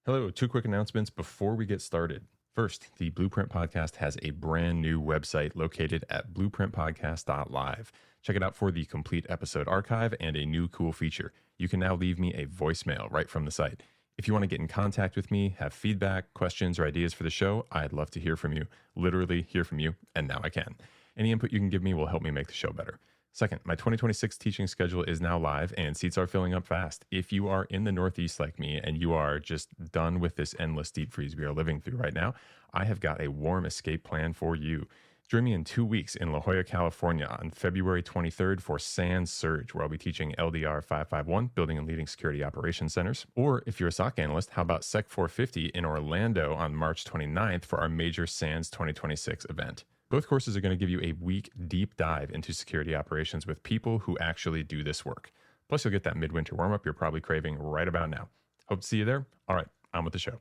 Hello, two quick announcements before we get started. First, the Blueprint Podcast has a brand new website located at blueprintpodcast.live. Check it out for the complete episode archive and a new cool feature. You can now leave me a voicemail right from the site. If you want to get in contact with me, have feedback, questions, or ideas for the show, I'd love to hear from you. Literally hear from you, and now I can. Any input you can give me will help me make the show better. Second, my 2026 teaching schedule is now live and seats are filling up fast. If you are in the Northeast like me and you are just done with this endless deep freeze we are living through right now, I have got a warm escape plan for you. Join me in 2 weeks in La Jolla, California on February 23rd for SANS Surge, where I'll be teaching LDR 551, Building and Leading Security Operations Centers. Or if you're a SOC analyst, how about Sec 450 in Orlando on March 29th for our major SANS 2026 event. Both courses are going to give you a week deep dive into security operations with people who actually do this work. Plus, you'll get that midwinter warm-up you're probably craving right about now. Hope to see you there. All right, on with the show.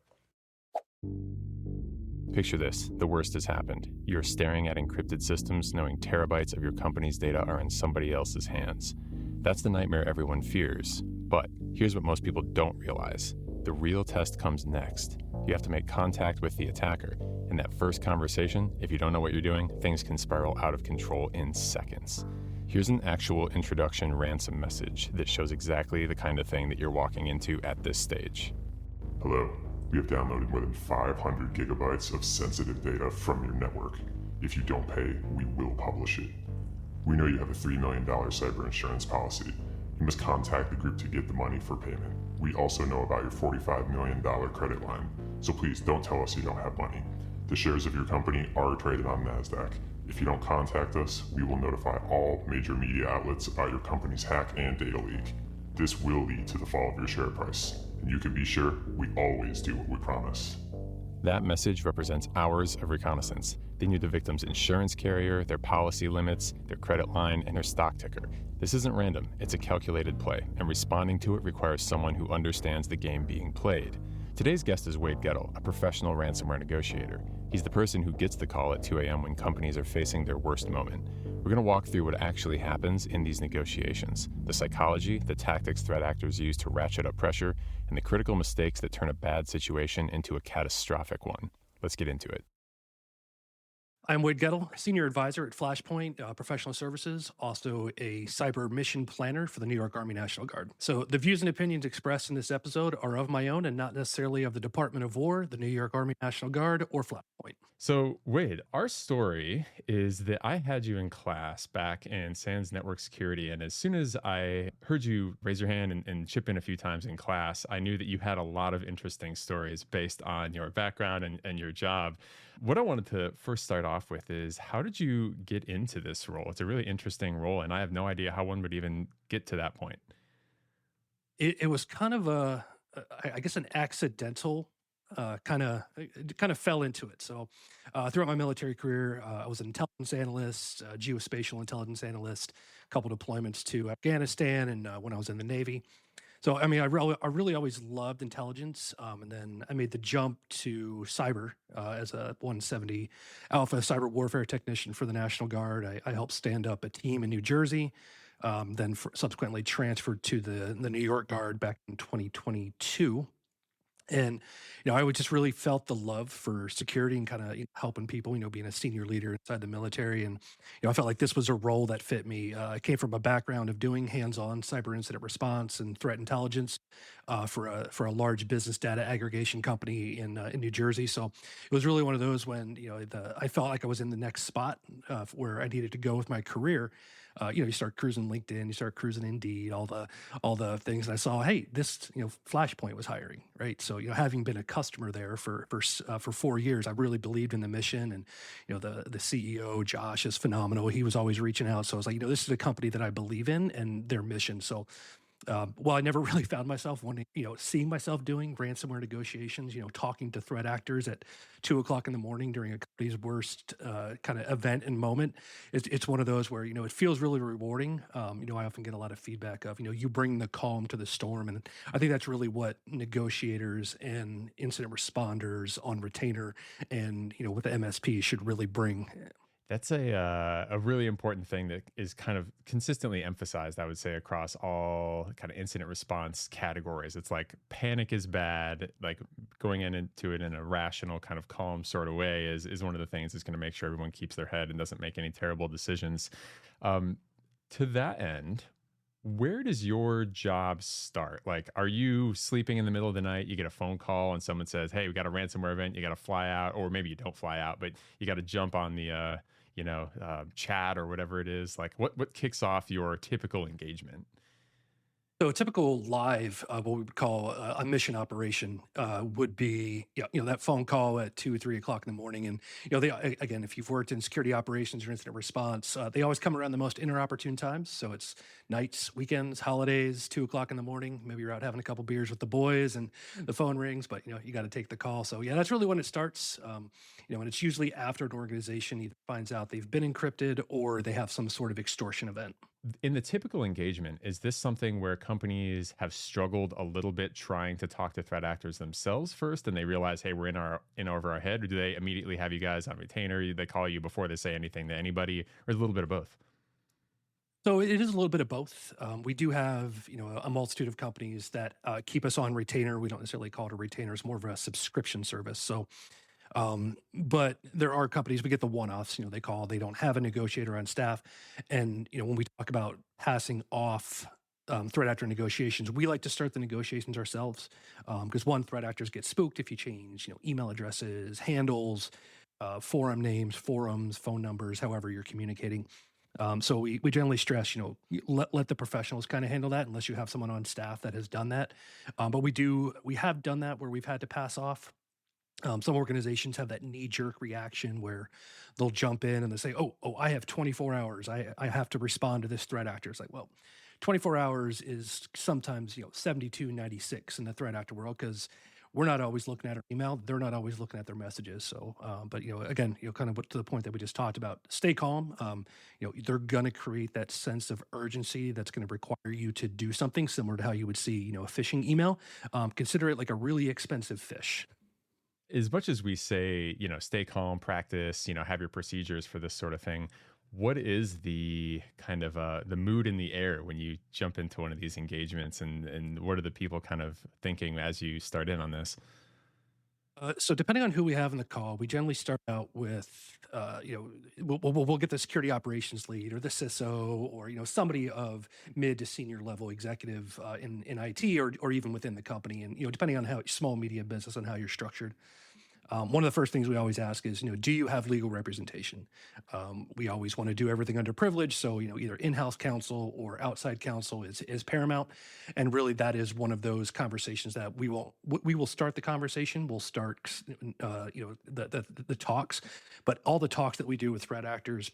Picture this. The worst has happened. You're staring at encrypted systems knowing terabytes of your company's data are in somebody else's hands. That's the nightmare everyone fears. But here's what most people don't realize. The real test comes next. You have to make contact with the attacker. In that first conversation, if you don't know what you're doing, things can spiral out of control in seconds. Here's an actual introduction ransom message that shows exactly the kind of thing that you're walking into at this stage. Hello, we have downloaded more than 500 gigabytes of sensitive data from your network. If you don't pay, we will publish it. We know you have a $3 million cyber insurance policy. You must contact the group to get the money for payment. We also know about your $45 million credit line, so please don't tell us you don't have money. The shares of your company are traded on NASDAQ. If you don't contact us, we will notify all major media outlets about your company's hack and data leak. This will lead to the fall of your share price, and you can be sure we always do what we promise. That message represents hours of reconnaissance. They knew the victim's insurance carrier, their policy limits, their credit line, and their stock ticker. This isn't random, it's a calculated play, and responding to it requires someone who understands the game being played. Today's guest is Gettle, a professional ransomware negotiator. He's the person who gets the call at 2 a.m. when companies are facing their worst moment. We're going to walk through what actually happens in these negotiations, the psychology, the tactics threat actors use to ratchet up pressure, and the critical mistakes that turn a bad situation into a catastrophic one. Let's get into it. I'm Wade Gettle, Senior Advisor at Flashpoint Professional Services, also a cyber mission planner for the New York Army National Guard. So the views and opinions expressed in this episode are of my own and not necessarily of the Department of War, the New York Army National Guard, or Flashpoint. So, Wade, our story is that I had you in class back in SANS Network Security, and as soon as I heard you raise your hand and chip in a few times in class, I knew that you had a lot of interesting stories based on your background and your job. What I wanted to first start off with is, how did you get into this role? It's a really interesting role, and I have no idea how one would even get to that point. It was kind of I guess, an accidental kind of fell into it. So throughout my military career, I was an intelligence analyst, geospatial intelligence analyst, a couple deployments to Afghanistan, and when I was in the Navy. So, I mean, I really always loved intelligence, and then I made the jump to cyber as a 170 Alpha cyber warfare technician for the National Guard. I helped stand up a team in New Jersey, then subsequently transferred to the New York Guard back in 2022. And, I would just really felt the love for security and kind of helping people, being a senior leader inside the military. And, I felt like this was a role that fit me. I came from a background of doing hands-on cyber incident response and threat intelligence for a large business data aggregation company in New Jersey. So it was really one of those when, I felt like I was in the next spot where I needed to go with my career. You start cruising LinkedIn, you start cruising Indeed, all the things. And I saw, hey, this, Flashpoint was hiring, right? So, having been a customer there for 4 years, I really believed in the mission. And, the CEO, Josh, is phenomenal. He was always reaching out. So I was like, this is a company that I believe in and their mission. So, I never really found myself wanting, seeing myself doing ransomware negotiations, talking to threat actors at 2 o'clock in the morning during a company's worst kind of event and moment. It's one of those where, it feels really rewarding. I often get a lot of feedback of, you bring the calm to the storm. And I think that's really what negotiators and incident responders on retainer and, with the MSP should really bring. That's a really important thing that is kind of consistently emphasized, I would say, across all kind of incident response categories. It's like panic is bad, like going into it in a rational, kind of calm sort of way is one of the things that's going to make sure everyone keeps their head and doesn't make any terrible decisions. Um, to that end, where does your job start? Like, are you sleeping in the middle of the night? You get a phone call and someone says, "Hey, we got a ransomware event. You got to fly out," or maybe you don't fly out, but you got to jump on the, chat or whatever it is. Like, what kicks off your typical engagement? So a typical live, what we would call a mission operation, would be, that phone call at 2, 3 o'clock in the morning. And, again, if you've worked in security operations or incident response, they always come around the most inopportune times. So it's nights, weekends, holidays, 2 o'clock in the morning. Maybe you're out having a couple beers with the boys and the phone rings, but, you got to take the call. So yeah, that's really when it starts. And it's usually after an organization either finds out they've been encrypted or they have some sort of extortion event. In the typical engagement, is this something where companies have struggled a little bit trying to talk to threat actors themselves first, and they realize, hey, we're in over our head, or do they immediately have you guys on retainer? They call you before they say anything to anybody, or a little bit of both? So it is a little bit of both. We do have, a multitude of companies that keep us on retainer. We don't necessarily call it a retainer; it's more of a subscription service. So, but there are companies we get the one-offs. They don't have a negotiator on staff, and when we talk about passing off threat actor negotiations, we like to start the negotiations ourselves because one, threat actors get spooked if you change, email addresses, handles, forum names, forums, phone numbers, however you're communicating. So we generally stress, let the professionals kind of handle that unless you have someone on staff that has done that. But we have done that where we've had to pass off. Some organizations have that knee jerk reaction where they'll jump in and they say, "Oh, I have 24 hours. I have to respond to this threat actor." It's like, well, 24 hours is sometimes 72, 96 in the threat actor world because we're not always looking at our email. They're not always looking at their messages. So, but again, kind of to the point that we just talked about, stay calm. They're going to create that sense of urgency that's going to require you to do something similar to how you would see, a phishing email. Consider it like a really expensive fish. As much as we say, stay calm, practice, have your procedures for this sort of thing, what is the kind of the mood in the air when you jump into one of these engagements, and what are the people kind of thinking as you start in on this? So depending on who we have in the call, we generally start out with, we'll get the security operations lead or the CISO or, somebody of mid to senior level executive in IT or even within the company. And, depending on how small, medium business and how you're structured. One of the first things we always ask is, do you have legal representation? We always want to do everything under privilege. So, either in-house counsel or outside counsel is paramount. And really that is one of those conversations that we will start the conversation. We'll start, the talks, but all the talks that we do with threat actors,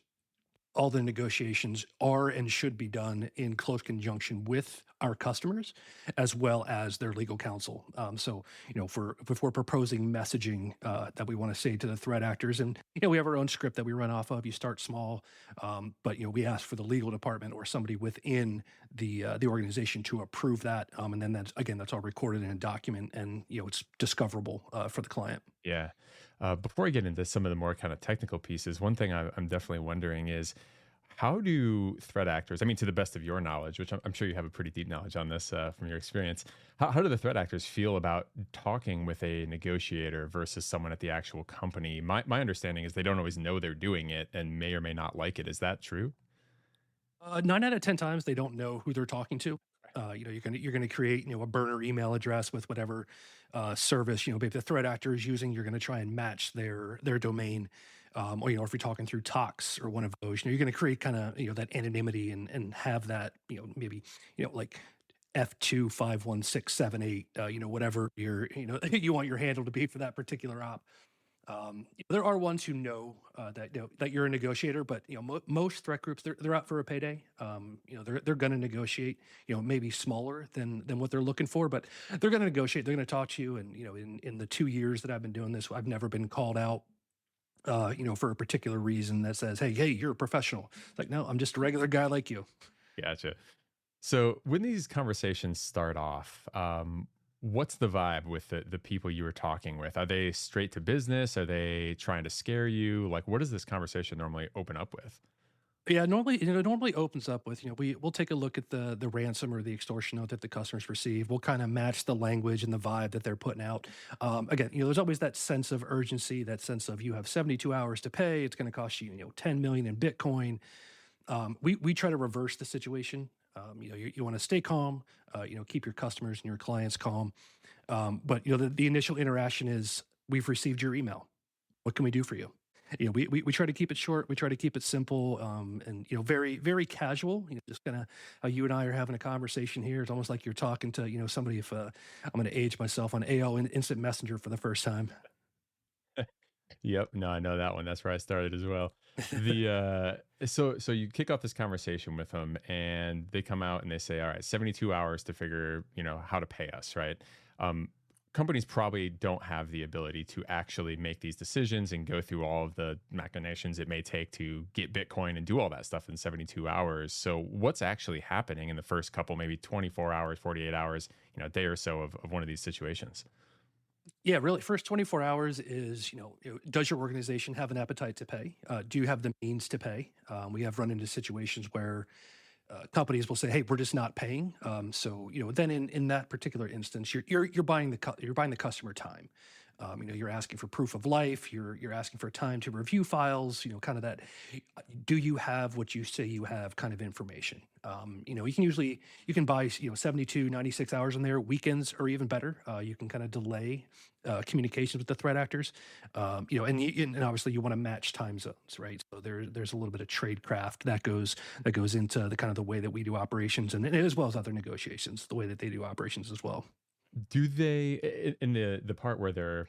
all the negotiations are and should be done in close conjunction with our customers as well as their legal counsel. So, if we're proposing messaging that we want to say to the threat actors, and we have our own script that we run off of. You start small, but we ask for the legal department or somebody within the organization to approve that, and then that's all recorded in a document, and it's discoverable for the client. Yeah. Before I get into some of the more kind of technical pieces, one thing I'm definitely wondering is, how do threat actors, I mean, to the best of your knowledge, which I'm sure you have a pretty deep knowledge on this from your experience, how do the threat actors feel about talking with a negotiator versus someone at the actual company? My understanding is they don't always know they're doing it and may or may not like it. Is that true? 9 out of 10 times they don't know who they're talking to. You're gonna create a burner email address with whatever service maybe the threat actor is using. You're gonna try and match their domain, or if you're talking through Tox or one of those, you're gonna create kind of that anonymity and have that maybe like F25167 whatever you want your handle to be for that particular op. There are ones who know that you're a negotiator, but most threat groups they're out for a payday. They're going to negotiate. Maybe smaller than what they're looking for, but they're going to negotiate. They're going to talk to you. And in the 2 years that I've been doing this, I've never been called out. For a particular reason that says, hey, you're a professional. It's like, no, I'm just a regular guy like you. Gotcha. So when these conversations start off, What's the vibe with the people you were talking with? Are they straight to business? Are they trying to scare you? Like, what does this conversation normally open up with? Yeah, normally, it normally opens up with, we'll take a look at the ransom or the extortion note that the customers receive. We'll kind of match the language and the vibe that they're putting out. Again, there's always that sense of urgency, that sense of you have 72 hours to pay. It's going to cost you, 10 million in Bitcoin. We try to reverse the situation. You want to stay calm, keep your customers and your clients calm. But the initial interaction is, we've received your email. What can we do for you? We try to keep it short. We try to keep it simple, and very very casual. Just kind of how you and I are having a conversation here. It's almost like you're talking to somebody. If I'm going to age myself on AO Instant Messenger for the first time. Yep. No, I know that one. That's where I started as well. So you kick off this conversation with them and they come out and they say, all right, 72 hours to figure, how to pay us, right? Um, Companies probably don't have the ability to actually make these decisions and go through all of the machinations it may take to get Bitcoin and do all that stuff in 72 hours. So what's actually happening in the first couple, maybe 24 hours, 48 hours, a day or so of one of these situations? Yeah, really. First 24 hours is, does your organization have an appetite to pay? Do you have the means to pay? We have run into situations where companies will say, "Hey, we're just not paying." So, then in that particular instance, you're buying you're buying the customer time. You're asking for proof of life. You're asking for time to review files. Kind of that. Do you have what you say you have? Kind of information. You can buy 72, 96 hours in there. Weekends are even better. You can kind of delay communications with the threat actors. And obviously you want to match time zones, right? So there's a little bit of trade craft that goes into the kind of the way that we do operations, and as well as other negotiations, the way that they do operations as well. Do they in the part where they're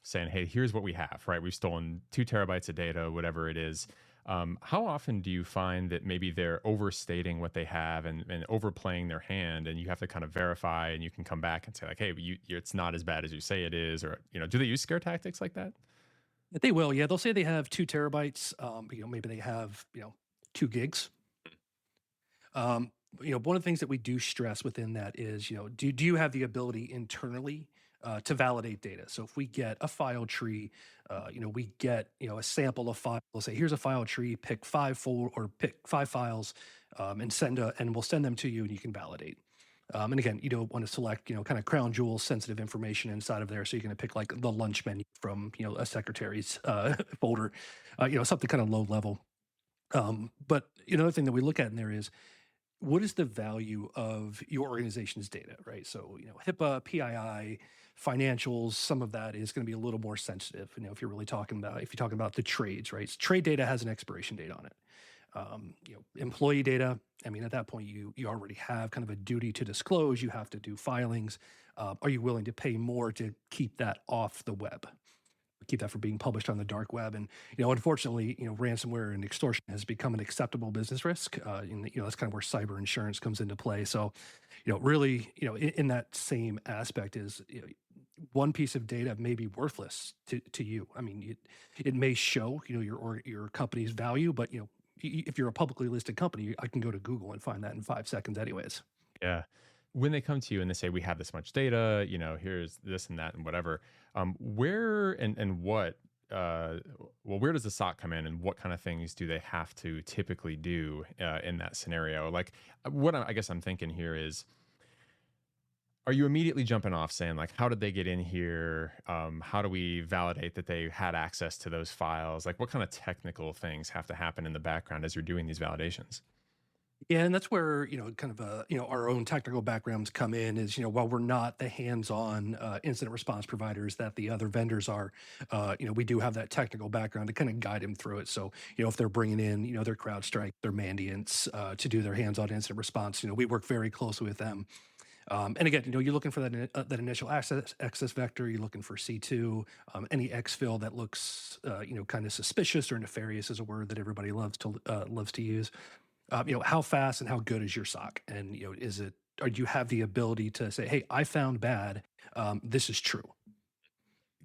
saying, hey, here's what we have, right? We've stolen 2 terabytes of data, whatever it is. How often do you find that maybe they're overstating what they have and overplaying their hand, and you have to kind of verify, and you can come back and say like, hey, it's not as bad as you say it is, or do they use scare tactics like that? They will, yeah. They'll say they have 2 terabytes. Maybe they have 2 gigs. One of the things that we do stress within that is, do you have the ability internally to validate data? So if we get a file tree, we get a sample of files. We'll say, here's a file tree. Pick pick 5 files, and we'll send them to you, and you can validate. And again, you don't want to select, kind of crown jewel sensitive information inside of there. So you're going to pick like the lunch menu from, a secretary's folder, something kind of low level. But another thing that we look at in there is, what is the value of your organization's data, right? So, HIPAA, PII, financials, some of that is going to be a little more sensitive. If you're talking about the trades, right? So trade data has an expiration date on it. Employee data, I mean, at that point, you already have kind of a duty to disclose. You have to do filings. Are you willing to pay more to keep that off the web? Keep that from being published on the dark web. And unfortunately, ransomware and extortion has become an acceptable business risk. That's kind of where cyber insurance comes into play. So, really, in that same aspect is, one piece of data may be worthless to you. I mean, it may show your company's value, but if you're a publicly listed company, I can go to Google and find that in 5 seconds, anyways. Yeah. When they come to you and they say, we have this much data, here's this and that and whatever, where and what, where does the SOC come in, and what kind of things do they have to typically do in that scenario? Like, I guess I'm thinking here is, are you immediately jumping off saying like, how did they get in here? How do we validate that they had access to those files? Like, what kind of technical things have to happen in the background as you're doing these validations? Yeah, and that's where kind of our own technical backgrounds come in. Is while we're not the hands-on incident response providers that the other vendors are, we do have that technical background to kind of guide them through it. So if they're bringing in their CrowdStrike, their Mandiants to do their hands-on incident response, we work very closely with them. And again, you're looking for that initial access vector. You're looking for C2, any exfil that looks kind of suspicious or nefarious is a word that everybody loves to use. How fast and how good is your SOC? And, or do you have the ability to say, hey, I found bad. This is true.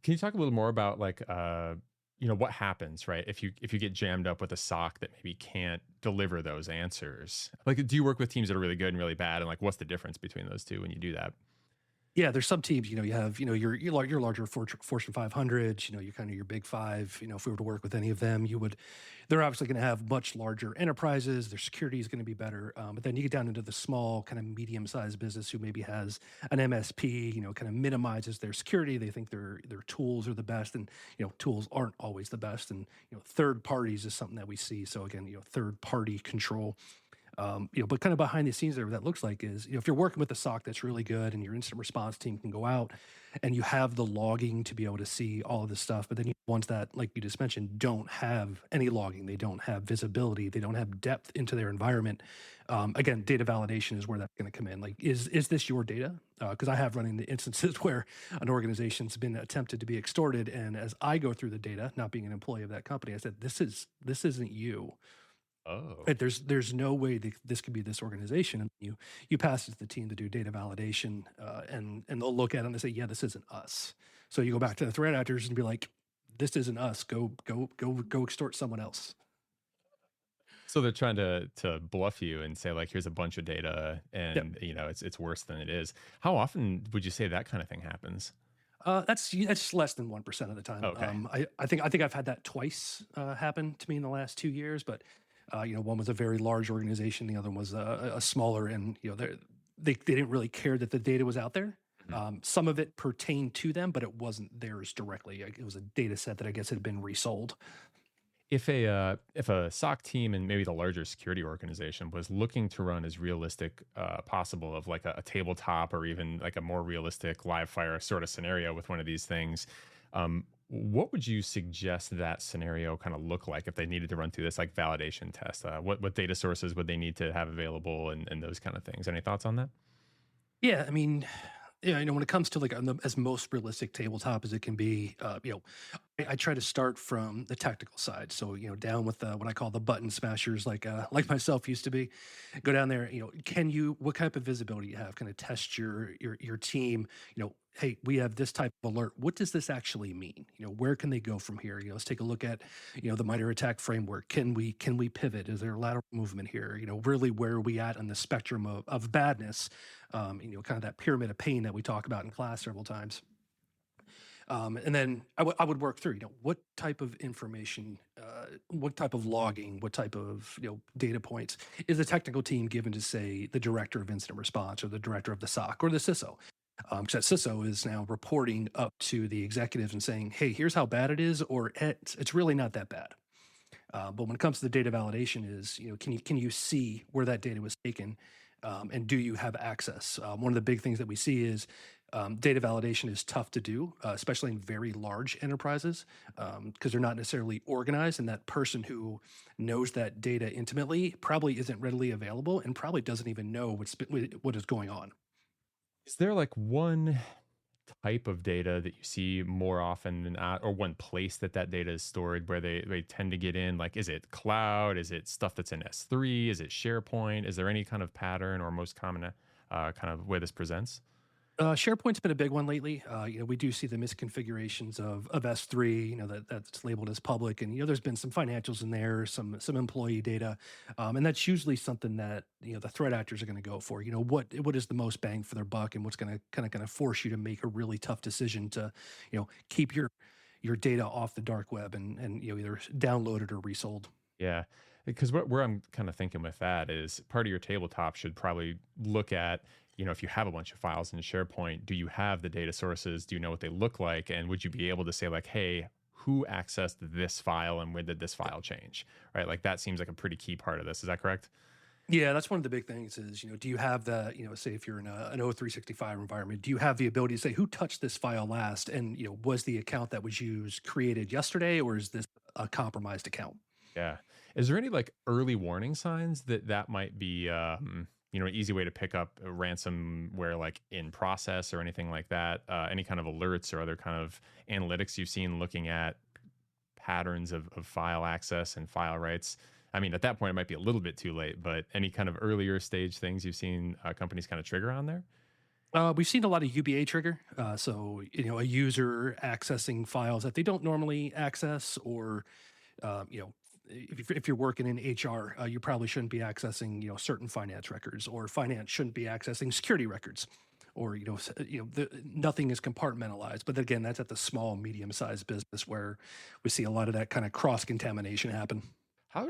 Can you talk a little more about like, what happens, right? If you get jammed up with a SOC that maybe can't deliver those answers, like, do you work with teams that are really good and really bad? And like, what's the difference between those two when you do that? Yeah, there's some teams, you have, your larger Fortune 500s, your kind of your big five. If we were to work with any of them, they're obviously going to have much larger enterprises. Their security is going to be better. But then you get down into the small, kind of medium sized business who maybe has an MSP, kind of minimizes their security. They think their tools are the best, and tools aren't always the best. And third parties is something that we see. So again, third party control. But kind of behind the scenes there, what that looks like is, if you're working with a SOC that's really good and your incident response team can go out and you have the logging to be able to see all of this stuff, but then ones that, like you just mentioned, don't have any logging, they don't have visibility, they don't have depth into their environment. Again, data validation is where that's going to come in. Like, is this your data? Because I have run into instances where an organization's been attempted to be extorted, and as I go through the data, not being an employee of that company, I said, this isn't you. Oh. Right, there's no way that this could be this organization. And you pass it to the team to do data validation, and they'll look at it and they say, yeah, this isn't us. So you go back to the threat actors and be like, this isn't us. Go extort someone else. So they're trying to bluff you and say like, here's a bunch of data, Yep. and it's worse than it is. How often would you say that kind of thing happens? That's less than 1% of the time. Okay. I think I've had that twice happen to me in the last 2 years, but one was a very large organization, the other one was a smaller, and they didn't really care that the data was out there. Mhm. Some of it pertained to them, but it wasn't theirs directly. Like, it was a data set that I guess had been resold. If a SOC team and maybe the larger security organization was looking to run as realistic possible of like a tabletop or even like a more realistic live fire sort of scenario with one of these things, what would you suggest that scenario kind of look like if they needed to run through this like validation test? What data sources would they need to have available, and those kind of things? Any thoughts on that? Yeah, I mean, yeah, when it comes to like as most realistic tabletop as it can be, I try to start from the technical side. So down with what I call the button smashers, like myself used to be. Go down there. What type of visibility you have? Kind of test your team. Hey, we have this type of alert. What does this actually mean? Where can they go from here? Let's take a look at the MITRE ATT&CK framework. Can we pivot? Is there lateral movement here? Really, where are we at on the spectrum of badness? Kind of that pyramid of pain that we talk about in class several times. And then I would work through, what type of information, what type of logging, what type of data points is the technical team given to, say, the director of incident response or the director of the SOC or the CISO? Because that CISO is now reporting up to the executives and saying, hey, here's how bad it is, or it's really not that bad. But when it comes to the data validation, is can you see where that data was taken, and do you have access? One of the big things that we see is data validation is tough to do, especially in very large enterprises, because they're not necessarily organized, and that person who knows that data intimately probably isn't readily available and probably doesn't even know what is going on. Is there like one type of data that you see more often than not, or one place that data is stored where they tend to get in? Like, is it cloud? Is it stuff that's in S3? Is it SharePoint? Is there any kind of pattern or most common kind of way this presents? SharePoint's been a big one lately. We do see the misconfigurations of S3, that's labeled as public, and there's been some financials in there, some employee data, and that's usually something that the threat actors are going to go for. What is the most bang for their buck, and what's going to force you to make a really tough decision to keep your data off the dark web and either download it or resold. Yeah. Because where I'm kind of thinking with that is part of your tabletop should probably look at, if you have a bunch of files in SharePoint, do you have the data sources? Do you know what they look like? And would you be able to say like, hey, who accessed this file and when did this file change? Right? Like that seems like a pretty key part of this. Is that correct? Yeah, that's one of the big things is, do you have the, say if you're in an O365 environment, do you have the ability to say who touched this file last? And, was the account that was used created yesterday, or is this a compromised account? Yeah. Is there any like early warning signs that might be, an easy way to pick up a ransomware like in process or anything like that? Any kind of alerts or other kind of analytics you've seen looking at patterns of file access and file writes? I mean, at that point, it might be a little bit too late, but any kind of earlier stage things you've seen companies kind of trigger on there? We've seen a lot of UBA trigger. So, a user accessing files that they don't normally access, or, if you're working in HR, you probably shouldn't be accessing, certain finance records, or finance shouldn't be accessing security records. or nothing is compartmentalized. But again, that's at the small, medium-sized business where we see a lot of that kind of cross contamination happen.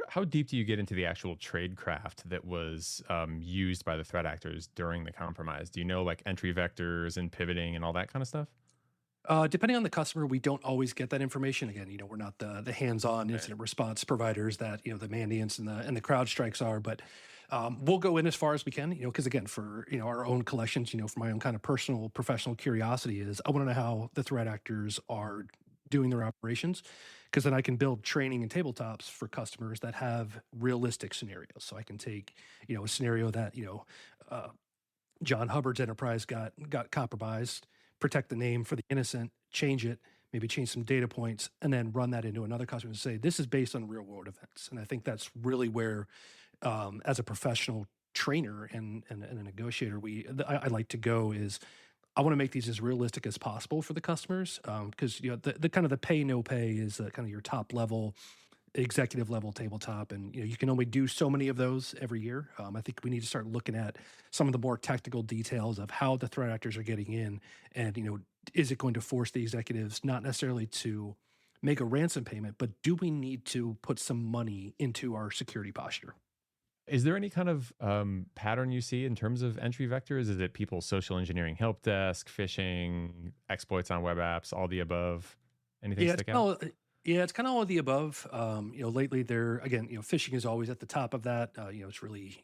How deep do you get into the actual tradecraft that was used by the threat actors during the compromise? Do you know like entry vectors and pivoting and all that kind of stuff? Depending on the customer, we don't always get that information. Again, we're not the hands-on Right. incident response providers that the Mandiants and the CrowdStrikes are, but we'll go in as far as we can. Because again, for our own collections, for my own kind of personal professional curiosity is I want to know how the threat actors are doing their operations, because then I can build training and tabletops for customers that have realistic scenarios. So I can take a scenario that uh, John Hubbard's enterprise got compromised, protect the name for the innocent, change it, maybe change some data points, and then run that into another customer and say, this is based on real world events. And I think that's really where, as a professional trainer and a negotiator, I like to go is I want to make these as realistic as possible for the customers, because the kind of the pay no pay is kind of your top level executive level tabletop, and you can only do so many of those every year. I think we need to start looking at some of the more technical details of how the threat actors are getting in, and is it going to force the executives not necessarily to make a ransom payment, but do we need to put some money into our security posture? Is there any kind of pattern you see in terms of entry vectors? Is it people social engineering help desk, phishing, exploits on web apps, all the above? Anything Yeah, it's stick out? kind of yeah, it's kind of all of the above. Lately there again, phishing is always at the top of that. It's really,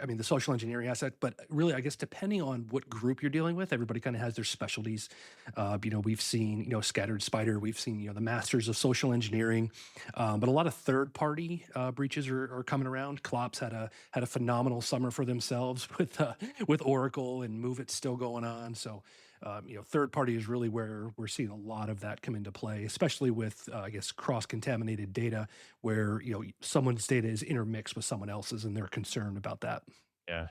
I mean, the social engineering aspect, but really, I guess depending on what group you're dealing with, everybody kind of has their specialties. We've seen, Scattered Spider, we've seen, the masters of social engineering, but a lot of third-party breaches are coming around. Klops had a phenomenal summer for themselves with Oracle, and Move It's still going on. So, third party is really where we're seeing a lot of that come into play, especially with, I guess, cross-contaminated data where, someone's data is intermixed with someone else's and they're concerned about that. Yeah.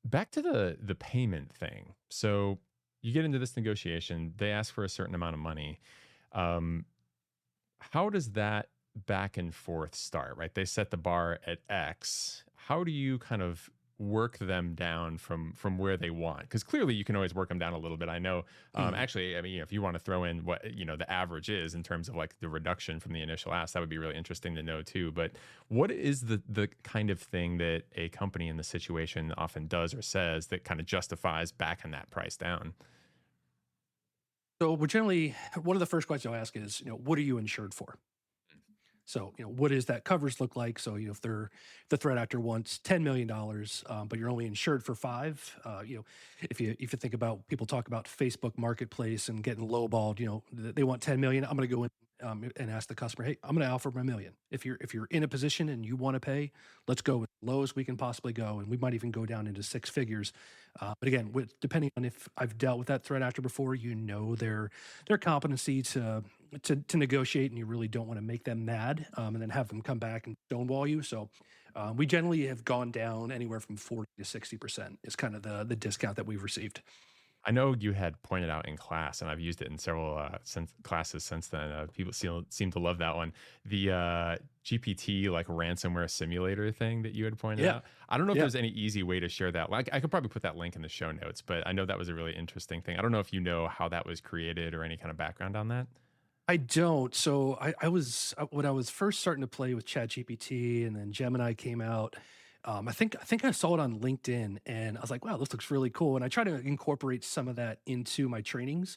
Back to the payment thing. So you get into this negotiation, they ask for a certain amount of money. Um, how does that back and forth start, right? They set the bar at X. How do you kind of work them down from where they want? Because clearly you can always work them down a little bit. I know, Mhm. actually, I mean, if you want to throw in what, the average is in terms of like the reduction from the initial ask, that would be really interesting to know too. But what is the kind of thing that a company in the situation often does or says that kind of justifies backing that price down? So we're generally, one of the first questions I'll ask is, what are you insured for? So, what does that coverage look like? So, if the threat actor wants $10 million, but you're only insured for five, if you think about people talk about Facebook Marketplace and getting lowballed, they want 10 million. I'm going to go in and ask the customer, hey, I'm going to offer them a million. If you're in a position and you want to pay, let's go as low as we can possibly go, and we might even go down into six figures. But again, depending on if I've dealt with that threat actor before, their competency to negotiate, and you really don't want to make them mad, and then have them come back and stonewall you. So we generally have gone down anywhere from 40 to 60% is kind of the discount that we've received. I know you had pointed out in class, and I've used it in several classes since then. People seem to love that one. The GPT like ransomware simulator thing that you had pointed Yeah, out. I don't know if yeah. there's any easy way to share that. Like, I could probably put that link in the show notes, but I know that was a really interesting thing. I don't know if you know how that was created or any kind of background on that. I don't. So I was when I was first starting to play with ChatGPT, and then Gemini came out. I think I saw it on LinkedIn, and I was like, "Wow, this looks really cool." And I try to incorporate some of that into my trainings.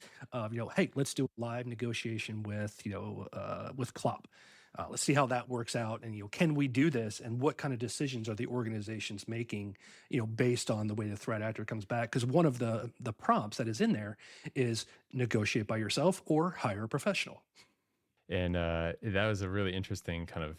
Hey, let's do a live negotiation with Klopp. Let's see how that works out, and can we do this? And what kind of decisions are the organizations making? Based on the way the threat actor comes back. Because one of the prompts that is in there is negotiate by yourself or hire a professional. And that was a really interesting kind of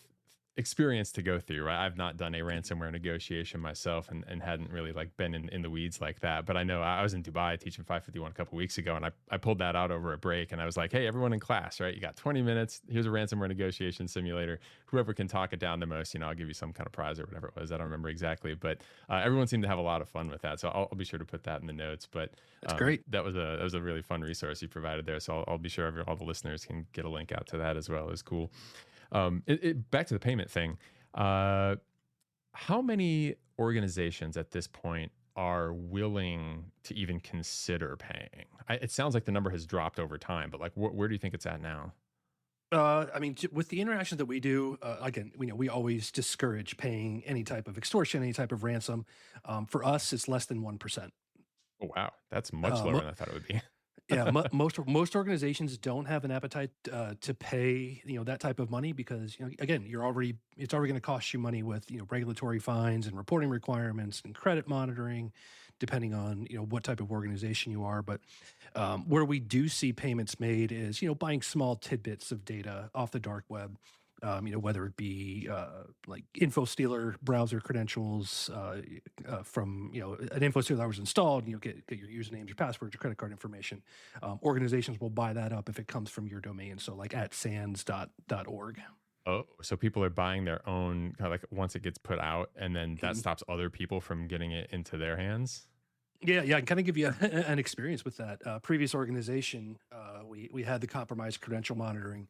experience to go through, right? I've not done a ransomware negotiation myself, and hadn't really like been in the weeds like that. But I know I was in Dubai teaching 551 a couple weeks ago, and I pulled that out over a break, and I was like, hey, everyone in class, right? You got 20 minutes. Here's a ransomware negotiation simulator. Whoever can talk it down the most, I'll give you some kind of prize or whatever it was. I don't remember exactly, but everyone seemed to have a lot of fun with that. So I'll be sure to put that in the notes. But That's great. that was a really fun resource you provided there. So I'll be sure all the listeners can get a link out to that as well. It's cool. Back to the payment thing. How many organizations at this point are willing to even consider paying? It sounds like the number has dropped over time, but like, where do you think it's at now? I mean, with the interactions that we do, again, we always discourage paying any type of extortion, any type of ransom. For us, it's less than 1%. Oh, wow. That's much Uh, lower mo- than I thought it would be. yeah, most organizations don't have an appetite to pay that type of money because again, it's already going to cost you money with regulatory fines and reporting requirements and credit monitoring, depending on what type of organization you are. But where we do see payments made is buying small tidbits of data off the dark web. Whether it be like info stealer browser credentials from an info stealer that was installed, get your usernames, your passwords, your credit card information. Organizations will buy that up if it comes from your domain. So like at sans.org. Oh, so people are buying their own kind of like once it gets put out, and then that stops other people from getting it into their hands. Yeah, I can kind of give you an experience with that. Previous organization, we had the compromised credential monitoring,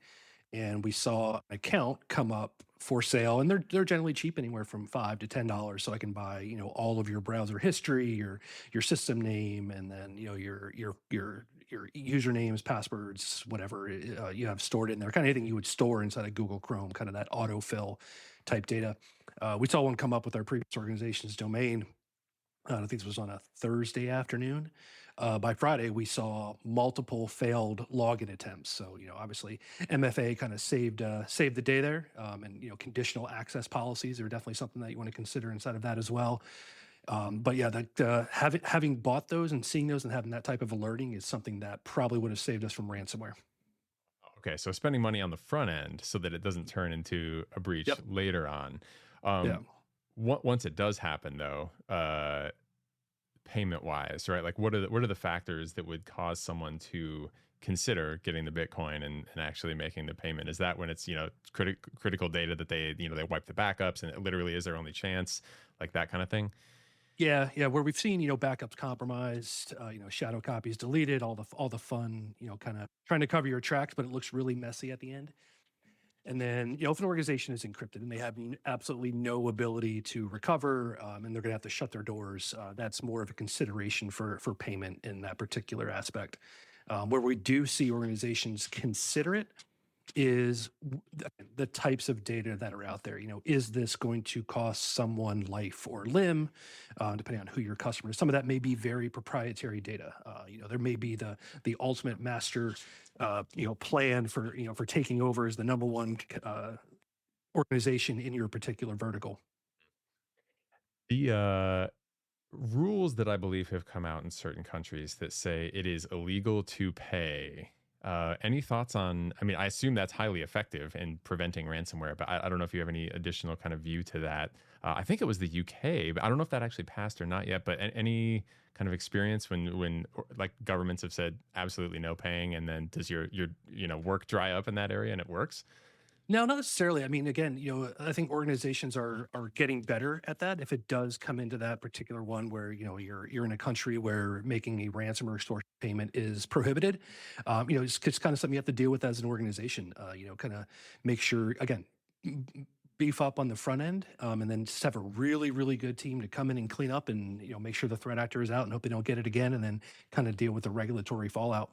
and we saw an account come up for sale, and they're generally cheap, anywhere from $5 to $10. So I can buy all of your browser history, your system name, and then your usernames, passwords, whatever you have stored in there, kind of anything you would store inside of Google Chrome, kind of that autofill type data. We saw one come up with our previous organization's domain. I think this was on a Thursday afternoon. By Friday, we saw multiple failed login attempts. So, obviously, MFA kind of saved the day there, and conditional access policies are definitely something that you want to consider inside of that as well. But yeah, that having bought those and seeing those and having that type of alerting is something that probably would have saved us from ransomware. Okay, so spending money on the front end so that it doesn't turn into a breach Yep. later on. Yeah. Once it does happen, though, payment wise, right? Like, what are the factors that would cause someone to consider getting the Bitcoin and actually making the payment? Is that when it's critical data that they they wipe the backups and it literally is their only chance, like that kind of thing? Yeah, where we've seen, backups compromised, shadow copies deleted, all the fun, kind of trying to cover your tracks, but it looks really messy at the end. And then, if an organization is encrypted and they have absolutely no ability to recover, and they're going to have to shut their doors, that's more of a consideration for payment in that particular aspect. Where we do see organizations consider it is the types of data that are out there. Is this going to cost someone life or limb, depending on who your customer is? Some of that may be very proprietary data. There may be the ultimate master, plan for taking over as the number one organization in your particular vertical. The rules that I believe have come out in certain countries that say it is illegal to pay. Any thoughts on? I mean, I assume that's highly effective in preventing ransomware, but I don't know if you have any additional kind of view to that. I think it was the UK, but I don't know if that actually passed or not yet. But any kind of experience when like governments have said absolutely no paying, and then does your work dry up in that area and it works? No, not necessarily. I mean, again, I think organizations are getting better at that. If it does come into that particular one where you're in a country where making a ransom or extortion payment is prohibited, it's kind of something you have to deal with as an organization. Kind of make sure again, beef up on the front end, and then just have a really really good team to come in and clean up and make sure the threat actor is out and hope they don't get it again, and then kind of deal with the regulatory fallout.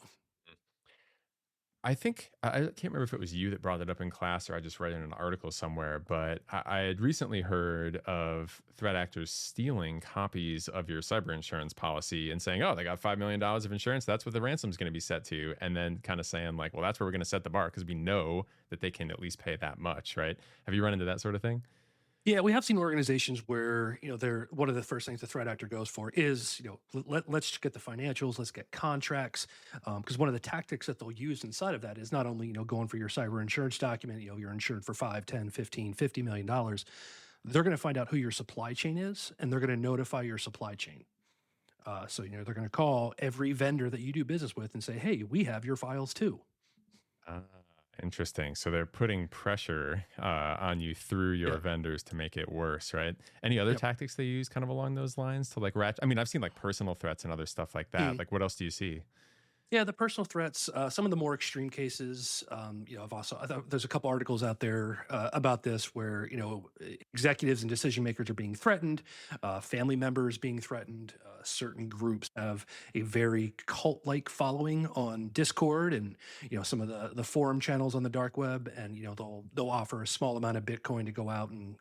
I think I can't remember if it was you that brought it up in class or I just read it in an article somewhere, but I had recently heard of threat actors stealing copies of your cyber insurance policy and saying, "Oh, they got $5 million of insurance. That's what the ransom's going to be set to," and then kind of saying like, "Well, that's where we're going to set the bar because we know that they can at least pay that much." Right? Have you run into that sort of thing? Yeah, we have seen organizations where they're one of the first things the threat actor goes for is let's get the financials, let's get contracts, because one of the tactics that they'll use inside of that is not only going for your cyber insurance document, you're insured for 5, 10, 15, $50 million. They're going to find out who your supply chain is, and they're going to notify your supply chain. So they're going to call every vendor that you do business with and say, hey, we have your files too. Ah, interesting. So they're putting pressure on you through your Yeah. vendors to make it worse, right? Any other Yep. tactics they use kind of along those lines to like ratchet? I mean, I've seen like personal threats and other stuff like that. Mm. Like, what else do you see? Yeah, the personal threats, some of the more extreme cases, I've also, I thought there's a couple articles out there about this where, executives and decision makers are being threatened, family members being threatened. Certain groups have a very cult-like following on Discord and, some of the forum channels on the dark web. And, they'll offer a small amount of Bitcoin to go out and,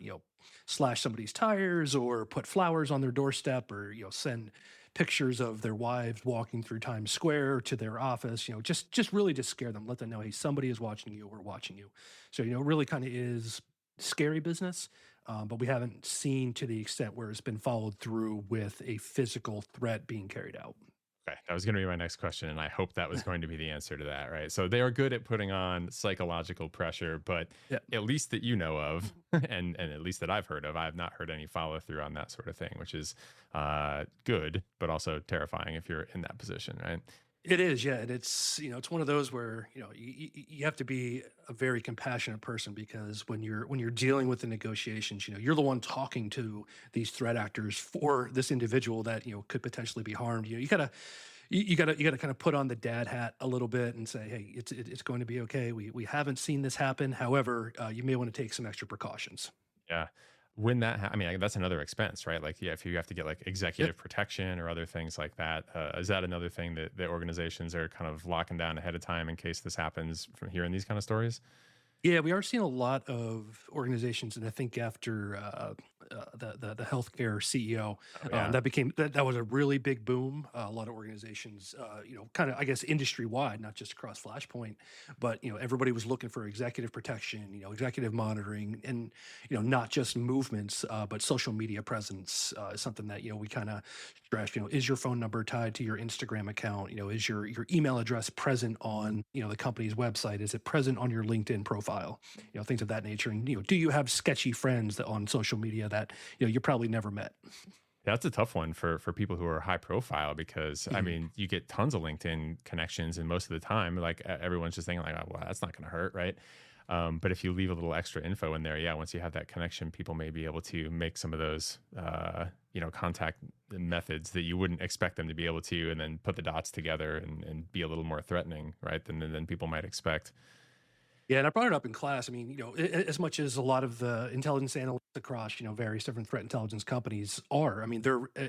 slash somebody's tires or put flowers on their doorstep or, send pictures of their wives walking through Times Square to their office, just really to scare them, let them know, hey, somebody is watching you, we're watching you. So, it really kind of is scary business, but we haven't seen to the extent where it's been followed through with a physical threat being carried out. Okay, that was going to be my next question, and I hope that was going to be the answer to that, right? So they are good at putting on psychological pressure, but Yeah. at least that you know of, and at least that I've heard of, I have not heard any follow through on that sort of thing, which is good, but also terrifying if you're in that position, right? It is, yeah, and it's one of those where you have to be a very compassionate person because when you're dealing with the negotiations, you're the one talking to these threat actors for this individual that could potentially be harmed. You gotta kind of put on the dad hat a little bit and say, hey, it's going to be okay. We haven't seen this happen. However, you may want to take some extra precautions. Yeah. When that, I mean, that's another expense, right? Like, yeah, if you have to get like Yep. executive protection or other things like that, is that another thing that the organizations are kind of locking down ahead of time in case this happens from hearing these kind of stories? Yeah, we are seeing a lot of organizations, and I think after the healthcare CEO, Oh, yeah. that was a really big boom. A lot of organizations, kind of I guess industry wide, not just across Flashpoint, but everybody was looking for executive protection, executive monitoring, and not just movements, but social media presence is something that we kind of stress. Is your phone number tied to your Instagram account? Is your email address present on the company's website? Is it present on your LinkedIn profile? Things of that nature. And do you have sketchy friends on social media that you probably never met? That's a tough one for people who are high profile because I Mhm. mean, you get tons of LinkedIn connections, and most of the time, like everyone's just thinking like, oh, well, that's not going to hurt, right? But if you leave a little extra info in there, yeah, once you have that connection, people may be able to make some of those, contact methods that you wouldn't expect them to be able to, and then put the dots together and be a little more threatening, right? Than people might expect. Yeah, and I brought it up in class. I mean, as much as a lot of the intelligence analysts across, various different threat intelligence companies are, I mean,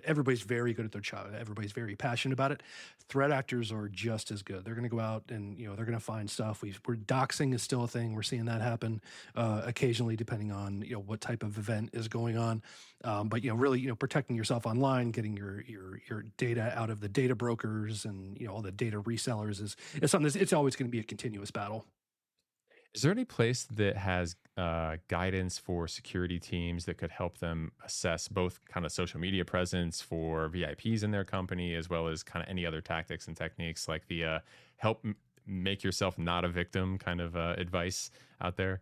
everybody's very good at their job. Everybody's very passionate about it. Threat actors are just as good. They're going to go out and they're going to find stuff. We're doxing is still a thing. We're seeing that happen occasionally, depending on what type of event is going on. But really, protecting yourself online, getting your data out of the data brokers and all the data resellers is something that's it's always going to be a continuous battle. Is there any place that has guidance for security teams that could help them assess both kind of social media presence for VIPs in their company, as well as kind of any other tactics and techniques like the make yourself not a victim kind of advice out there?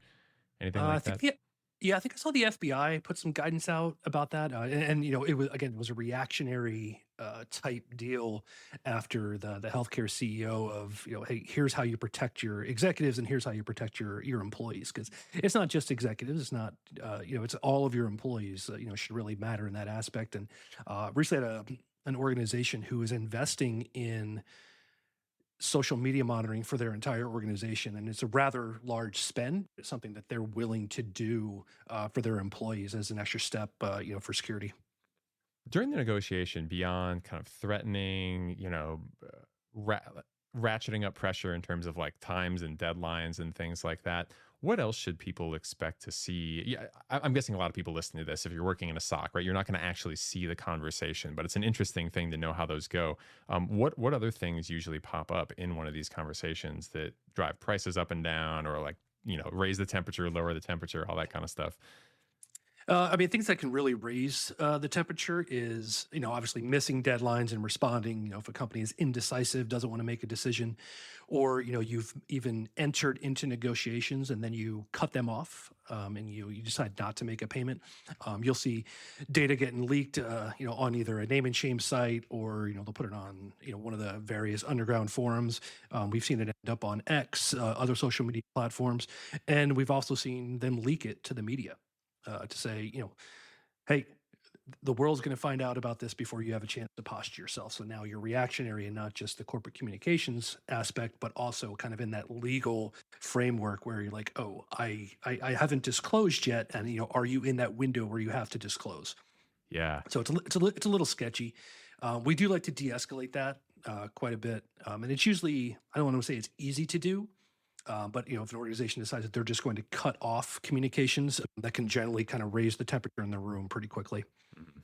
Anything I like think that? yeah, I think I saw the FBI put some guidance out about that, and it was a reactionary type deal after the healthcare CEO of hey, here's how you protect your executives and here's how you protect your employees because it's not just executives, it's not it's all of your employees should really matter in that aspect. And recently had an organization who is investing in social media monitoring for their entire organization, and it's a rather large spend. It's something that they're willing to do for their employees as an extra step, for security. During the negotiation, beyond kind of threatening, ra- ratcheting up pressure in terms of like times and deadlines and things like that, what else should people expect to see? Yeah, I'm guessing a lot of people listening to this, if you're working in a SOC, right, you're not going to actually see the conversation, but it's an interesting thing to know how those go. What other things usually pop up in one of these conversations that drive prices up and down, or like raise the temperature, lower the temperature, all that kind of stuff? I mean, things that can really raise the temperature is, obviously missing deadlines and responding. If a company is indecisive, doesn't want to make a decision, or you've even entered into negotiations and then you cut them off, and you decide not to make a payment. You'll see data getting leaked, on either a name and shame site or they'll put it on one of the various underground forums. We've seen it end up on X, other social media platforms, and we've also seen them leak it to the media to say, hey, the world's going to find out about this before you have a chance to posture yourself. So now you're reactionary and not just the corporate communications aspect, but also kind of in that legal framework where you're like, oh, I haven't disclosed yet, and are you in that window where you have to disclose? Yeah. So it's a little sketchy. We do like to de-escalate that quite a bit, and it's usually, I don't want to say it's easy to do, but if an organization decides that they're just going to cut off communications, that can generally kind of raise the temperature in the room pretty quickly. Mhm.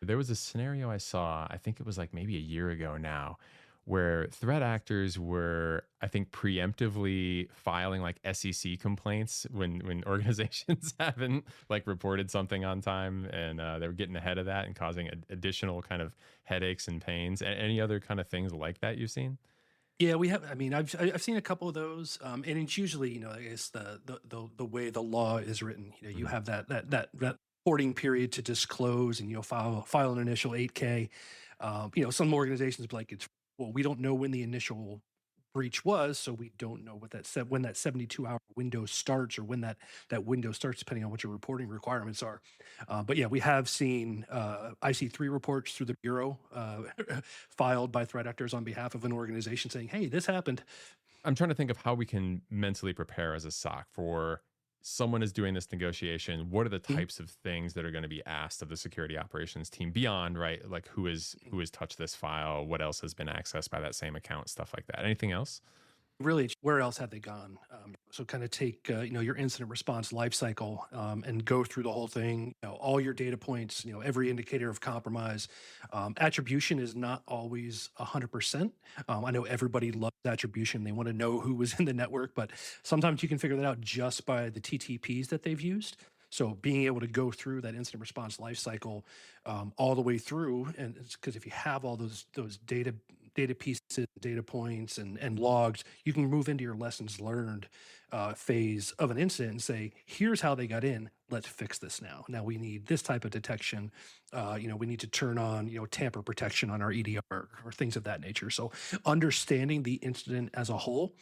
There was a scenario I saw, I think it was like maybe a year ago now, where threat actors were, I think, preemptively filing like SEC complaints when organizations haven't like reported something on time, and they were getting ahead of that and causing additional kind of headaches and pains. Any other kind of things like that you've seen? Yeah, we have. I mean, I've seen a couple of those, and it's usually, I guess the way the law is written. You Mhm. have that reporting period to disclose, and file an initial 8K. Some organizations be like, it's, well, we don't know when the initial breach was, so we don't know what that said when that 72-hour window starts, or when that window starts, depending on what your reporting requirements are. But yeah, we have seen IC3 reports through the bureau filed by threat actors on behalf of an organization saying, "Hey, this happened." I'm trying to think of how we can mentally prepare as a SOC for someone is doing this negotiation. What are the Mhm. types of things that are going to be asked of the security operations team beyond, right? Like who has touched this file? What else has been accessed by that same account? Stuff like that. Anything else? Really, where else have they gone? So kind of take your incident response life cycle, and go through the whole thing. All your data points. Every indicator of compromise. Attribution is not always 100%. I know everybody loves attribution. They want to know who was in the network, but sometimes you can figure that out just by the TTPs that they've used. So being able to go through that incident response life cycle, all the way through, and it's because if you have all those data pieces, data points, and logs, you can move into your lessons learned phase of an incident and say, here's how they got in. Let's fix this now. Now we need this type of detection. We need to turn on, tamper protection on our EDR, or things of that nature. So understanding the incident as a whole,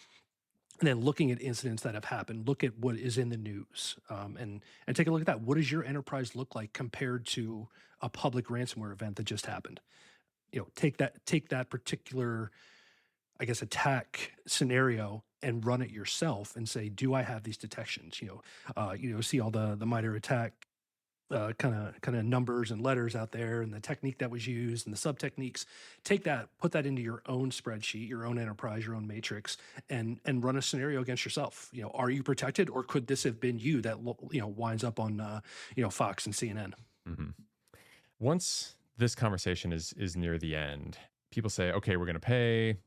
and then looking at incidents that have happened, look at what is in the news, and take a look at that. What does your enterprise look like compared to a public ransomware event that just happened? Take that particular, I guess, attack scenario and run it yourself and say, do I have these detections? See all the MITRE ATT&CK kind of numbers and letters out there, and the technique that was used and the sub techniques. Take that, put that into your own spreadsheet, your own enterprise, your own matrix, and run a scenario against yourself. Are you protected, or could this have been you that winds up on Fox and CNN? Hmm. Once this conversation is near the end, people say, okay, we're going to pay.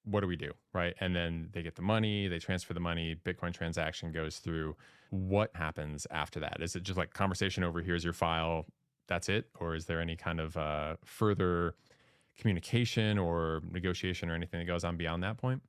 What do we do? Right. And then they get the money, they transfer the money, Bitcoin transaction goes through. What happens after that? Is it just like conversation over, here's your file, that's it? Or is there any kind of further communication or negotiation or anything that goes on beyond that point?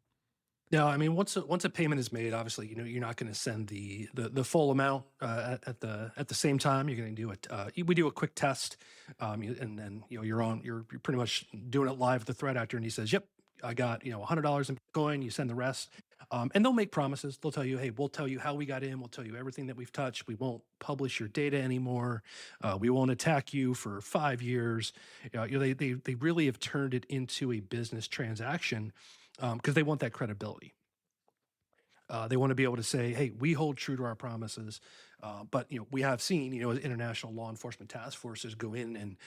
No, I mean, once a payment is made, obviously, you're not going to send the full amount at the same time. You're going to do it. We do a quick test, and then you're pretty much doing it live with the threat actor, and he says, "Yep, I got $100 in Bitcoin." You send the rest, and they'll make promises. They'll tell you, "Hey, we'll tell you how we got in. We'll tell you everything that we've touched. We won't publish your data anymore. We won't attack you for 5 years." They really have turned it into a business transaction, because they want that credibility. They want to be able to say, "Hey, we hold true to our promises." But we have seen, international law enforcement task forces go in and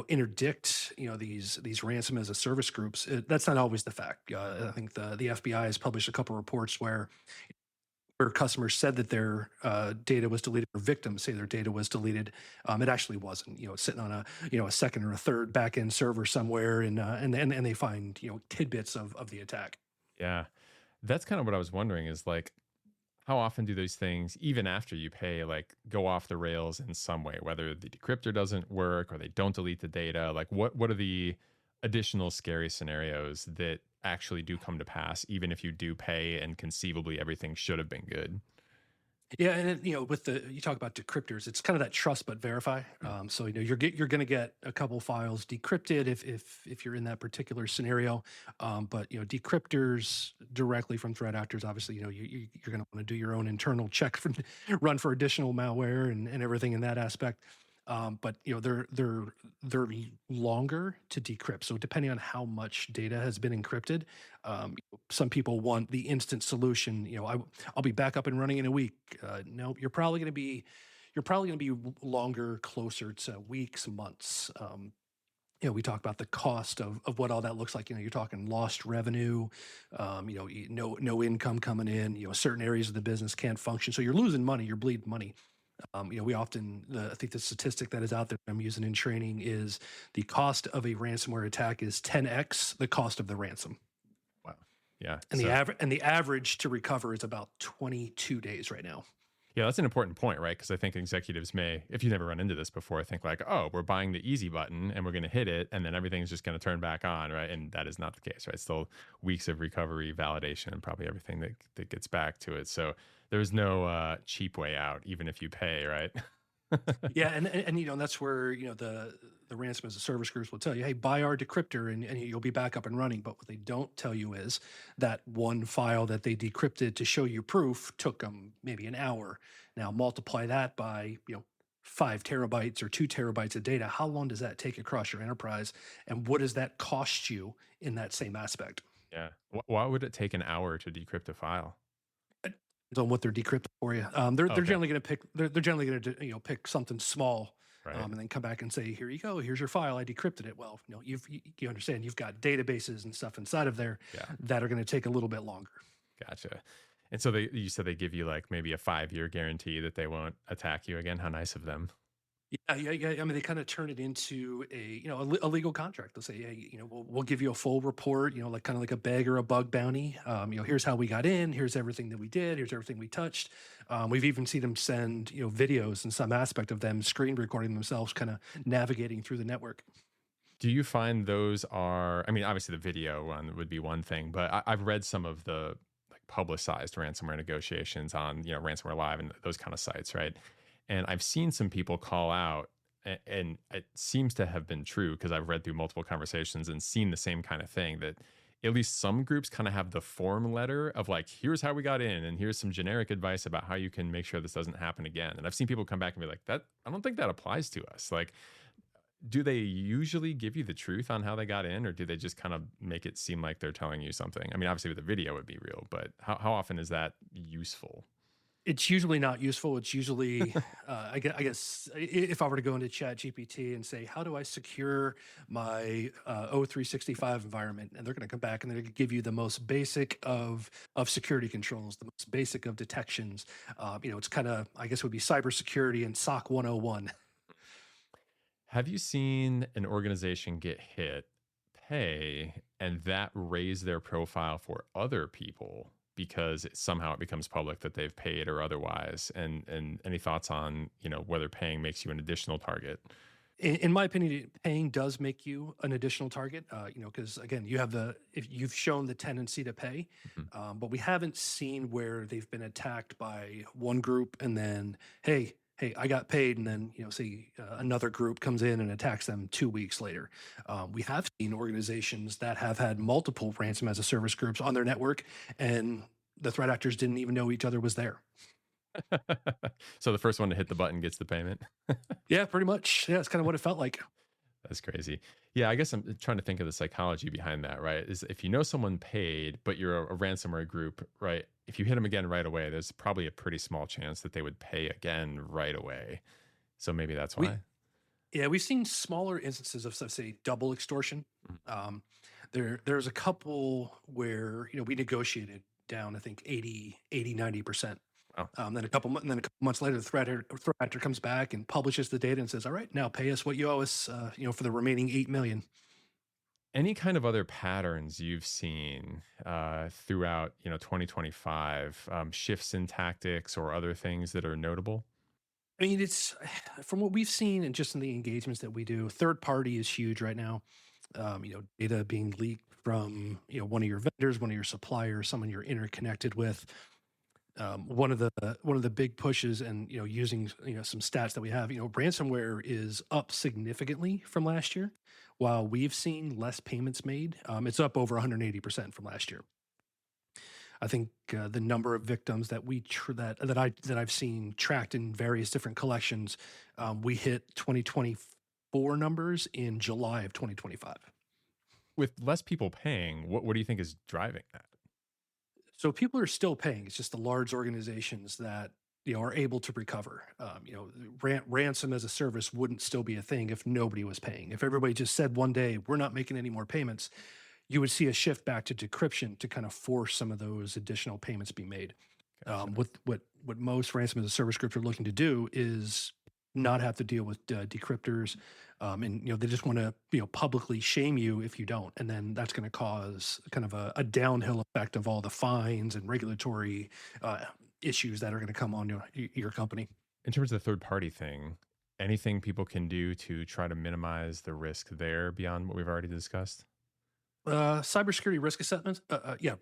interdict these ransom as a service groups. That's not always the fact. I think the FBI has published a couple reports where customers said that their data was deleted, or victims say their data was deleted. It actually wasn't. It's sitting on a second or a third back end server somewhere, and they find tidbits of the attack. Yeah. That's kind of what I was wondering is like, how often do those things, even after you pay, like go off the rails in some way, whether the decryptor doesn't work or they don't delete the data? Like what are the additional scary scenarios that actually do come to pass, even if you do pay and conceivably everything should have been good? Yeah, and with you talk about decryptors, it's kind of that trust but verify. So you're going to get a couple files decrypted if you're in that particular scenario. But decryptors directly from threat actors, obviously, you're going to want to do your own internal check, run for additional malware and everything in that aspect. but they're longer to decrypt. So depending on how much data has been encrypted, some people want the instant solution. I'll be back up and running in a week. No, you're probably going to be longer, closer to weeks, months. We talk about the cost of what all that looks like. You're talking lost revenue, no income coming in. Certain areas of the business can't function, so you're losing money. You're bleeding money. We often, I think the statistic that is out there I'm using in training is the cost of a ransomware attack is 10x the cost of the ransom, Wow. Yeah. and the average to recover is about 22 days right now. Yeah, that's an important point, right? Because I think executives may, if you never run into this before, think like, oh, we're buying the easy button and we're going to hit it and then everything's just going to turn back on, right? And that is not the case, right? Still weeks of recovery, validation, and probably everything that gets back to it. So there's no cheap way out, even if you pay, right? Yeah, and that's where the ransom as a service groups will tell you, hey, buy our decryptor and you'll be back up and running. But what they don't tell you is that one file that they decrypted to show you proof took them maybe an hour. Now multiply that by 5 terabytes or 2 terabytes of data. How long does that take across your enterprise, and what does that cost you in that same aspect? Yeah. Why would it take an hour to decrypt a file? On what they're decrypting for you. They're Okay. generally going to pick. They're generally going to pick something small, Right. and then come back and say, "Here you go. Here's your file. I decrypted it." Well, you understand you've got databases and stuff inside of there Yeah. that are going to take a little bit longer. Gotcha. And so you said they give you like maybe a 5-year guarantee that they won't attack you again. How nice of them. Yeah. I mean, they kind of turn it into a legal contract. They'll say, "Hey, we'll give you a full report. Like kind of like a bag or a bug bounty. Here's how we got in. Here's everything that we did. Here's everything we touched." We've even seen them send videos and some aspect of them screen recording themselves, kind of navigating through the network. Do you find those are, I mean, obviously the video one would be one thing, but I've read some of the like publicized ransomware negotiations on, Ransomware Live and those kind of sites, right? And I've seen some people call out, and it seems to have been true because I've read through multiple conversations and seen the same kind of thing, that at least some groups kind of have the form letter of like, here's how we got in, and here's some generic advice about how you can make sure this doesn't happen again. And I've seen people come back and be like, that, I don't think that applies to us. Like, do they usually give you the truth on how they got in, or do they just kind of make it seem like they're telling you something? I mean, obviously with the video would be real, but how often is that useful? It's usually not useful. It's usually, I guess, if I were to go into Chat GPT and say, how do I secure my O365 environment? And they're going to come back and they're going to give you the most basic of security controls, the most basic of detections. It's kind of, I guess, would be cybersecurity and SOC 101. Have you seen an organization get hit, pay, and that raise their profile for other people because somehow it becomes public that they've paid or otherwise? And any thoughts on, whether paying makes you an additional target? In my opinion, paying does make you an additional target, because again, if you've shown the tendency to pay, Mhm. but we haven't seen where they've been attacked by one group and then, hey, I got paid, and then say another group comes in and attacks them 2 weeks later. We have seen organizations that have had multiple ransom as a service groups on their network, and the threat actors didn't even know each other was there. So the first one to hit the button gets the payment. Yeah, pretty much. Yeah, it's kind of what it felt like. That's crazy. Yeah, I guess I'm trying to think of the psychology behind that, right? Is if you know someone paid, but you're a ransomware group, right? If you hit them again right away, there's probably a pretty small chance that they would pay again right away. So maybe that's We why. Yeah, we've seen smaller instances of, say, double extortion. Mhm. There's a couple where we negotiated down, I think 90%. Wow. Then a couple months later, the threat actor comes back and publishes the data and says, "All right, now pay us what you owe us, for the remaining 8 million." Any kind of other patterns you've seen throughout, 2025, shifts in tactics or other things that are notable? I mean, it's from what we've seen and just in the engagements that we do. Third party is huge right now. Data being leaked from one of your vendors, one of your suppliers, someone you're interconnected with. One of the big pushes, and using some stats that we have, ransomware is up significantly from last year. While we've seen less payments made, it's up over 180% from last year. I think the number of victims that that I've seen tracked in various different collections, we hit 2024 numbers in July of 2025. With less people paying, what do you think is driving that? So people are still paying. It's just the large organizations that are able to recover. Ransom as a service wouldn't still be a thing if nobody was paying. If everybody just said one day we're not making any more payments, you would see a shift back to decryption to kind of force some of those additional payments be made. Gotcha. What most ransom as a service groups are looking to do is not have to deal with decryptors, and they just want to publicly shame you if you don't, and then that's going to cause kind of a downhill effect of all the fines and regulatory issues that are going to come on your company. In terms of the third party thing, anything people can do to try to minimize the risk there beyond what we've already discussed? Cybersecurity risk assessments.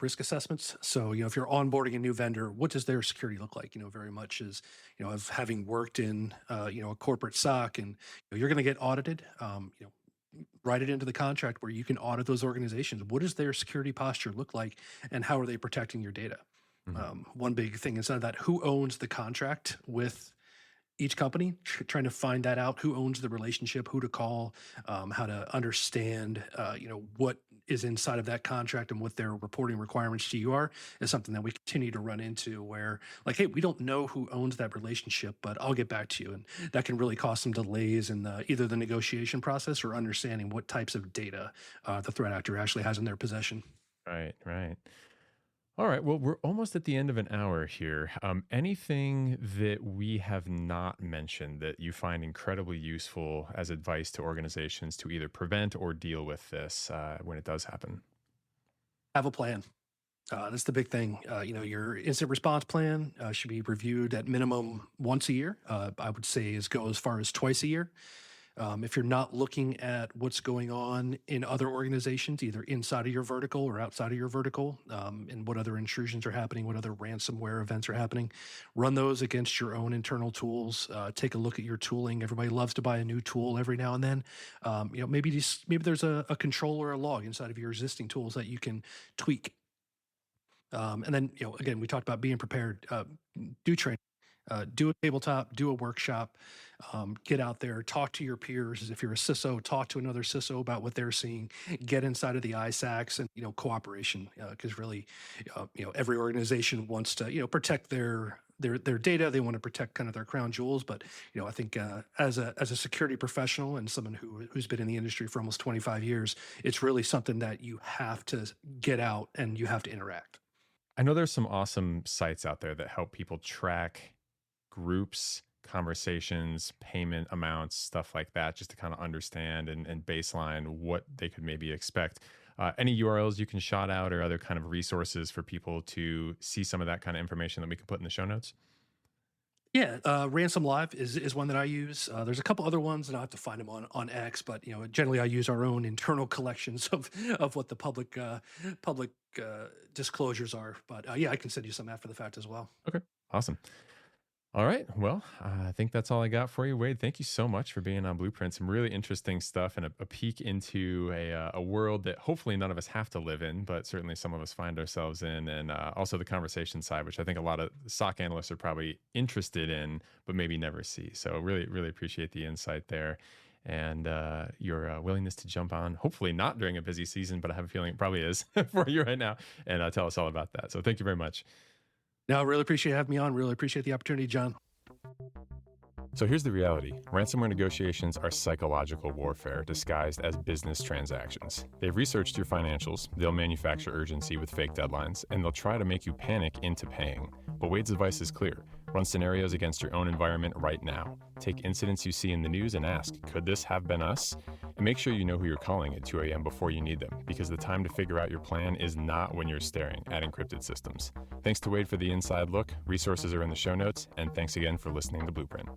Risk assessments. So, if you're onboarding a new vendor, what does their security look like? Very much as, of having worked in, a corporate SOC, and you're going to get audited. Write it into the contract where you can audit those organizations. What does their security posture look like, and how are they protecting your data? One big thing inside of that: who owns the contract with each company, trying to find that out, who owns the relationship, who to call, how to understand, what is inside of that contract and what their reporting requirements to you are, is something that we continue to run into where, like, hey, we don't know who owns that relationship, but I'll get back to you. And that can really cause some delays in either the negotiation process or understanding what types of data the threat actor actually has in their possession. Right, right. All right. Well, we're almost at the end of an hour here. Anything that we have not mentioned that you find incredibly useful as advice to organizations to either prevent or deal with this when it does happen? Have a plan. That's the big thing. Your incident response plan should be reviewed at minimum once a year. I would say go as far as twice a year. If you're not looking at what's going on in other organizations, either inside of your vertical or outside of your vertical, and what other intrusions are happening, what other ransomware events are happening, run those against your own internal tools. Take a look at your tooling. Everybody loves to buy a new tool every now and then. Maybe there's a control or a log inside of your existing tools that you can tweak. And then, again, we talked about being prepared. Do training. Do a tabletop, do a workshop, get out there, talk to your peers. If you're a CISO, talk to another CISO about what they're seeing, get inside of the ISACs, and, cooperation, because really, every organization wants to, protect their data. They want to protect kind of their crown jewels. But, I think as a security professional and someone who's been in the industry for almost 25 years, it's really something that you have to get out and you have to interact. I know there's some awesome sites out there that help people track groups, conversations, payment amounts, stuff like that, just to kind of understand and baseline what they could maybe expect. Any URLs you can shout out or other kind of resources for people to see some of that kind of information that we can put in the show notes? Yeah, Ransom Live is one that I use. There's a couple other ones, and I have to find them on X. But generally, I use our own internal collections of what the public disclosures are. But I can send you some after the fact as well. Okay, awesome. All right. Well, I think that's all I got for you, Wade. Thank you so much for being on Blueprint. Some really interesting stuff and a peek into a world that hopefully none of us have to live in, but certainly some of us find ourselves in. And also the conversation side, which I think a lot of SOC analysts are probably interested in, but maybe never see. So really, really appreciate the insight there and your willingness to jump on, hopefully not during a busy season, but I have a feeling it probably is for you right now, and tell us all about that. So thank you very much. No, really appreciate having me on. Really appreciate the opportunity, John. So here's the reality. Ransomware negotiations are psychological warfare disguised as business transactions. They've researched your financials, they'll manufacture urgency with fake deadlines, and they'll try to make you panic into paying. But Wade's advice is clear. Run scenarios against your own environment right now. Take incidents you see in the news and ask, could this have been us? And make sure you know who you're calling at 2 a.m. before you need them, because the time to figure out your plan is not when you're staring at encrypted systems. Thanks to Wade for the inside look. Resources are in the show notes, and thanks again for listening to Blueprint.